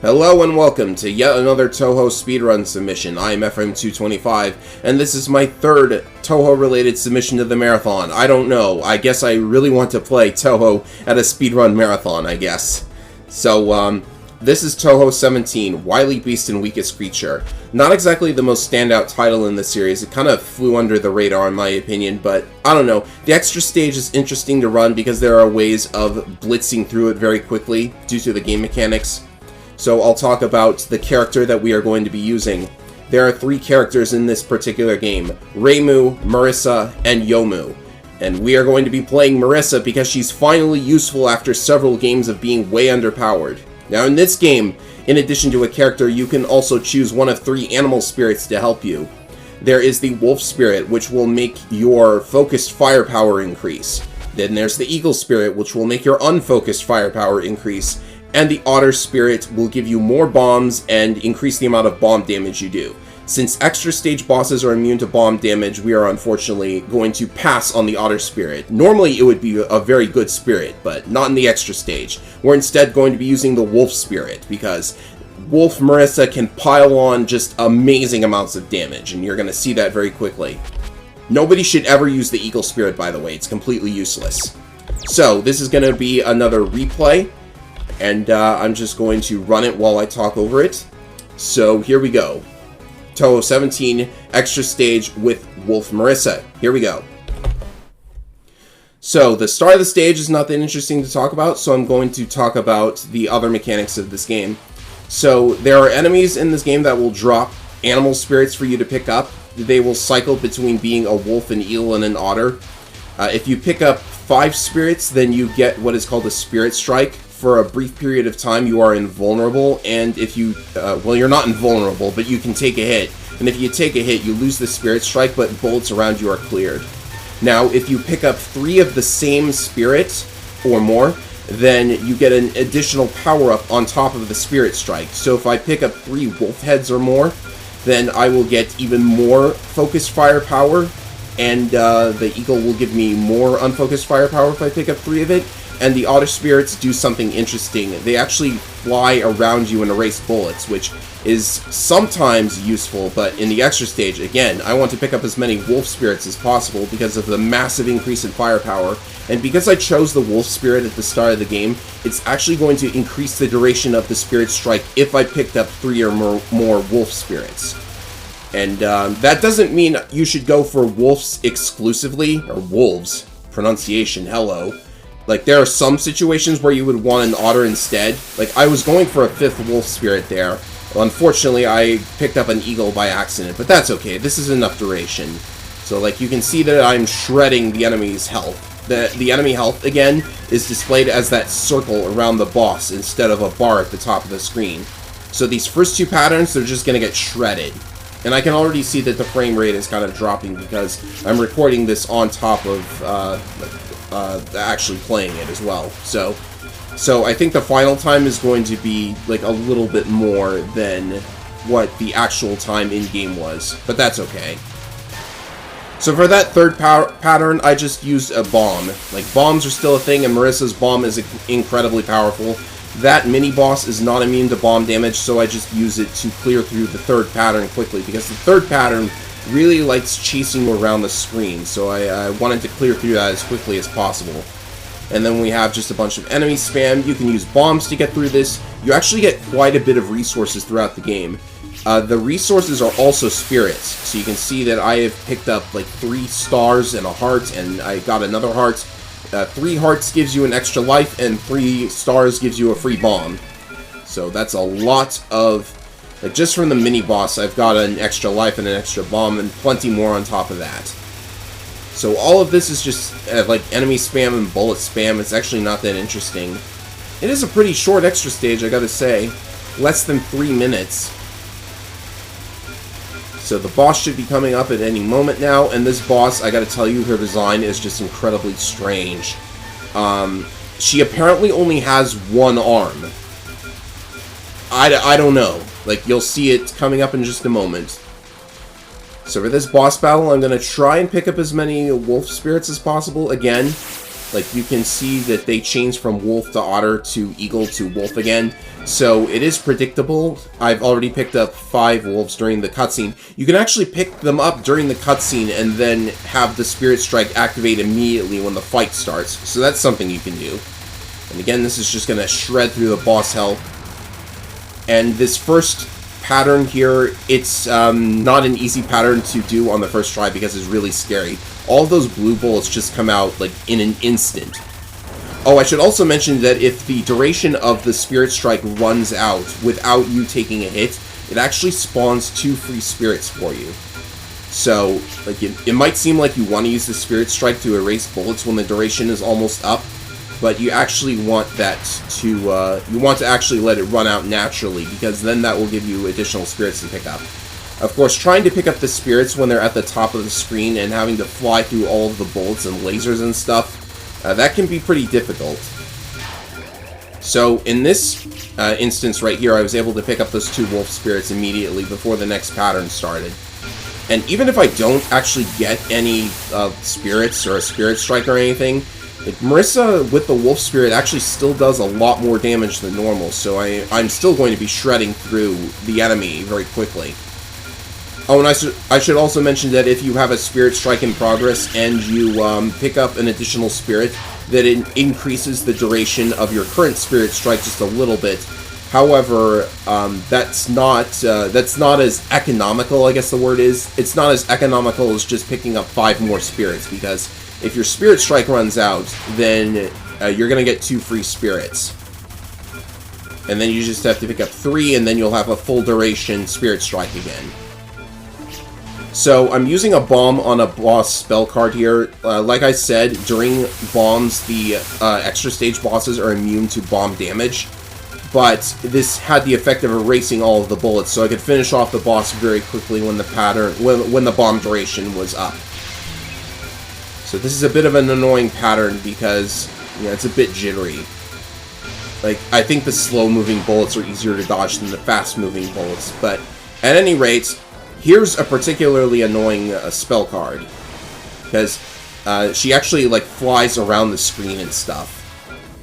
Hello and welcome to yet another Touhou Speedrun submission. I am FM225, and this is my third Touhou-related submission to the marathon. I don't know. I guess I really want to play Touhou at a speedrun marathon, I guess. So, this is Touhou 17, Wily Beast and Weakest Creature. Not exactly the most standout title in the series. It kind of flew under the radar in my opinion, but I don't know. The extra stage is interesting to run because there are ways of blitzing through it very quickly due to the game mechanics. So I'll talk about the character that we are going to be using. There are three characters in this particular game: Reimu, Marissa, and Yomu. And we are going to be playing Marissa because she's finally useful after several games of being way underpowered. Now in this game, in addition to a character, you can also choose one of three animal spirits to help you. There is the wolf spirit, which will make your focused firepower increase. Then there's the eagle spirit, which will make your unfocused firepower increase. And the otter spirit will give you more bombs and increase the amount of bomb damage you do. Since extra stage bosses are immune to bomb damage, we are unfortunately going to pass on the otter spirit. Normally it would be a very good spirit, but not in the extra stage. We're instead going to be using the wolf spirit, because Wolf Marissa can pile on just amazing amounts of damage, and you're going to see that very quickly. Nobody should ever use the eagle spirit, by the way. It's completely useless. So this is going to be another replay. And I'm just going to run it while I talk over it. So here we go. Touhou 17, extra stage with Wolf Marissa. Here we go. So the start of the stage is not that interesting to talk about, so I'm going to talk about the other mechanics of this game. So there are enemies in this game that will drop animal spirits for you to pick up. They will cycle between being a wolf, an eel, and an otter. If you pick up 5 spirits, then you get what is called a spirit strike. For a brief period of time, you are invulnerable, and if you, well, you're not invulnerable, but you can take a hit. And if you take a hit, you lose the spirit strike, but bullets around you are cleared. Now, if you pick up 3 of the same spirit, or more, then you get an additional power-up on top of the spirit strike. So if I pick up 3 wolf heads or more, then I will get even more focused firepower, and the eagle will give me more unfocused firepower if I pick up 3 of it. And the otter spirits do something interesting. They actually fly around you and erase bullets, which is sometimes useful, but in the extra stage, again, I want to pick up as many wolf spirits as possible because of the massive increase in firepower. And because I chose the wolf spirit at the start of the game, it's actually going to increase the duration of the spirit strike if I picked up 3 or more wolf spirits. And that doesn't mean you should go for wolves exclusively, or wolves, pronunciation, hello. Like, there are some situations where you would want an otter instead. Like, I was going for a 5th wolf spirit there. Well, unfortunately, I picked up an eagle by accident, but that's okay. This is enough duration. So, like, you can see that I'm shredding the enemy's health. The enemy health, again, is displayed as that circle around the boss instead of a bar at the top of the screen. So these first 2 patterns, they're just going to get shredded. And I can already see that the frame rate is kind of dropping because I'm recording this on top of actually playing it as well. So I think the final time is going to be like a little bit more than what the actual time in-game was, but that's okay. So for that third pattern, I just used a bomb. Like, bombs are still a thing, and Marissa's bomb is incredibly powerful. That mini-boss is not immune to bomb damage, so I just use it to clear through the third pattern quickly, because the third pattern really likes chasing you around the screen, so I wanted to clear through that as quickly as possible. And then we have just a bunch of enemy spam. You can use bombs to get through this. You actually get quite a bit of resources throughout the game. The resources are also spirits, so you can see that I have picked up like 3 stars and a heart, and I got another heart. 3 hearts gives you an extra life, and 3 stars gives you a free bomb. So that's a lot of... Like, just from the mini-boss, I've got an extra life and an extra bomb, and plenty more on top of that. So all of this is just, like, enemy spam and bullet spam. It's actually not that interesting. It is a pretty short extra stage, I gotta say. Less than 3 minutes. So the boss should be coming up at any moment now, and this boss, I gotta tell you, her design is just incredibly strange. She apparently only has 1 arm. I don't know. Like, you'll see it coming up in just a moment. So for this boss battle, I'm going to try and pick up as many wolf spirits as possible. Again, Like, you can see that they change from wolf to otter to eagle to wolf again. So it is predictable. I've already picked up 5 wolves during the cutscene. You can actually pick them up during the cutscene and then have the Spirit Strike activate immediately when the fight starts. So that's something you can do. And again, this is just going to shred through the boss health. And this first pattern here, it's not an easy pattern to do on the first try because it's really scary. All of those blue bullets just come out like in an instant. Oh, I should also mention that if the duration of the Spirit Strike runs out without you taking a hit, it actually spawns 2 free spirits for you. So, like, it might seem like you want to use the Spirit Strike to erase bullets when the duration is almost up, but you actually want that to, you want to actually let it run out naturally, because then that will give you additional spirits to pick up. Of course, trying to pick up the spirits when they're at the top of the screen and having to fly through all of the bullets and lasers and stuff, that can be pretty difficult. So, in this instance right here, I was able to pick up those 2 wolf spirits immediately before the next pattern started. And even if I don't actually get any spirits or a Spirit Strike or anything, like, Marissa with the wolf spirit actually still does a lot more damage than normal, so I'm still going to be shredding through the enemy very quickly. Oh, and I should also mention that if you have a Spirit Strike in progress and you pick up an additional spirit, that it increases the duration of your current Spirit Strike just a little bit. However, that's not as economical, I guess the word is. It's not as economical as just picking up 5 more spirits, because if your Spirit Strike runs out, then you're going to get 2 free spirits. And then you just have to pick up 3, and then you'll have a full duration Spirit Strike again. So, I'm using a bomb on a boss spell card here. Like I said, during bombs, the extra stage bosses are immune to bomb damage. But this had the effect of erasing all of the bullets, so I could finish off the boss very quickly when the bomb duration was up. So this is a bit of an annoying pattern because, yeah, it's a bit jittery. Like, I think the slow-moving bullets are easier to dodge than the fast-moving bullets, but at any rate, here's a particularly annoying spell card, because she actually, like, flies around the screen and stuff.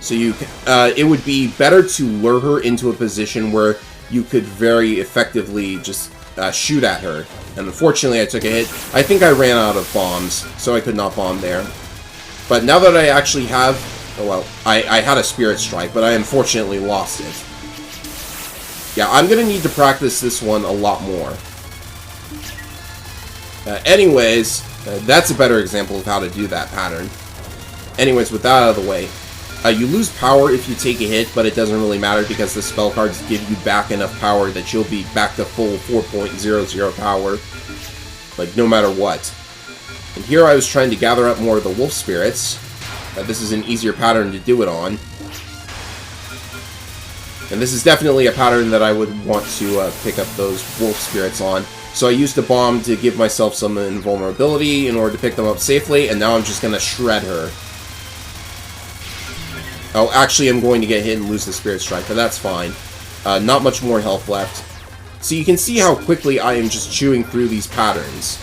So it would be better to lure her into a position where you could very effectively just shoot at her. And unfortunately, I took a hit. I think I ran out of bombs, so I could not bomb there. But now that I actually have... Oh, well, I had a Spirit Strike, but I unfortunately lost it. Yeah, I'm going to need to practice this one a lot more. Anyways, that's a better example of how to do that pattern. Anyways, with that out of the way, you lose power if you take a hit, but it doesn't really matter because the spell cards give you back enough power that you'll be back to full 4.00 power, like, no matter what. And here I was trying to gather up more of the wolf spirits. This is an easier pattern to do it on. And this is definitely a pattern that I would want to pick up those wolf spirits on. So I used a bomb to give myself some invulnerability in order to pick them up safely, and now I'm just going to shred her. Oh, actually, I'm going to get hit and lose the Spirit Strike, but that's fine. Not much more health left. So you can see how quickly I am just chewing through these patterns.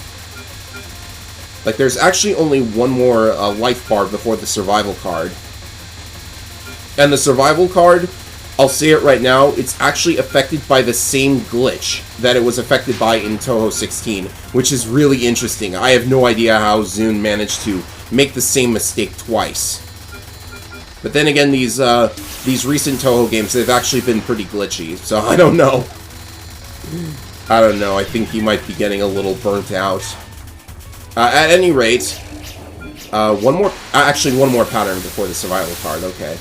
Like, there's actually only one more life bar before the survival card. And the survival card, I'll say it right now, it's actually affected by the same glitch that it was affected by in Touhou 16, which is really interesting. I have no idea how Zune managed to make the same mistake twice. But then again, these recent Touhou games, they've actually been pretty glitchy, so I don't know. I don't know, I think he might be getting a little burnt out. At any rate, one more pattern before the survival card, okay.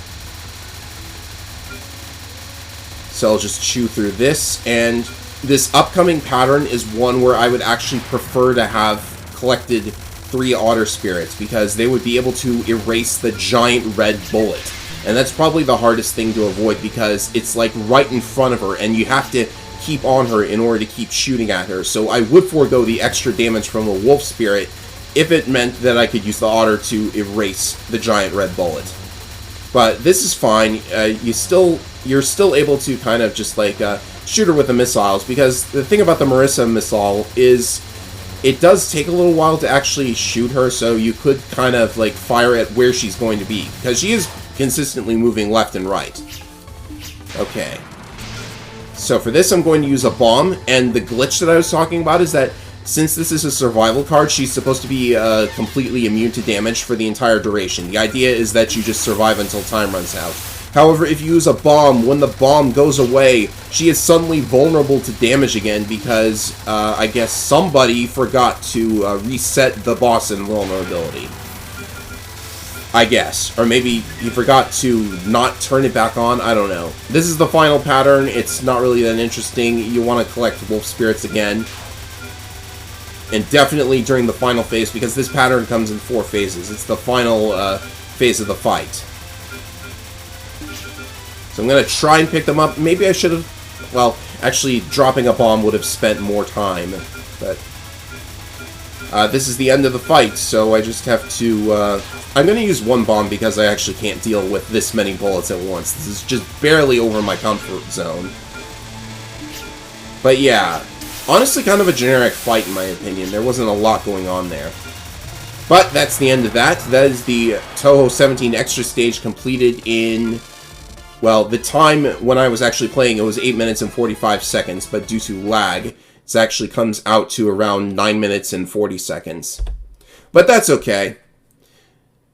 So I'll just chew through this, and this upcoming pattern is one where I would actually prefer to have collected 3 otter spirits, because they would be able to erase the giant red bullet. And that's probably the hardest thing to avoid, because it's like right in front of her, and you have to keep on her in order to keep shooting at her. So I would forego the extra damage from a wolf spirit if it meant that I could use the otter to erase the giant red bullet. But this is fine. You're still able to kind of just like shoot her with the missiles, because the thing about the Marissa missile is it does take a little while to actually shoot her, so you could kind of, like, fire at where she's going to be. Because she is consistently moving left and right. Okay. So for this, I'm going to use a bomb, and the glitch that I was talking about is that since this is a survival card, she's supposed to be completely immune to damage for the entire duration. The idea is that you just survive until time runs out. However, if you use a bomb, when the bomb goes away, she is suddenly vulnerable to damage again because, I guess, somebody forgot to reset the boss invulnerability. I guess. Or maybe he forgot to not turn it back on, I don't know. This is the final pattern, it's not really that interesting. You want to collect wolf spirits again. And definitely during the final phase, because this pattern comes in 4 phases. It's the final phase of the fight. So I'm going to try and pick them up. Maybe I should have... Well, actually, dropping a bomb would have spent more time. But this is the end of the fight, so I just have to... I'm going to use one bomb because I actually can't deal with this many bullets at once. This is just barely over my comfort zone. But yeah, honestly kind of a generic fight in my opinion. There wasn't a lot going on there. But that's the end of that. That is the Touhou 17 extra stage completed in... Well, the time when I was actually playing, it was 8 minutes and 45 seconds, but due to lag, it actually comes out to around 9 minutes and 40 seconds. But that's okay.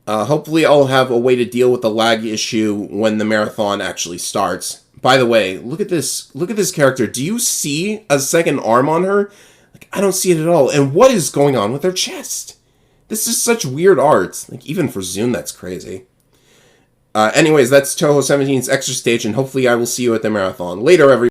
Hopefully I'll have a way to deal with the lag issue when the marathon actually starts. By the way, look at this character. Do you see a second arm on her? Like, I don't see it at all. And what is going on with her chest? This is such weird art. Like, even for Zoom, that's crazy. Anyways, that's Touhou 17's extra stage, and hopefully I will see you at the marathon. Later, everyone.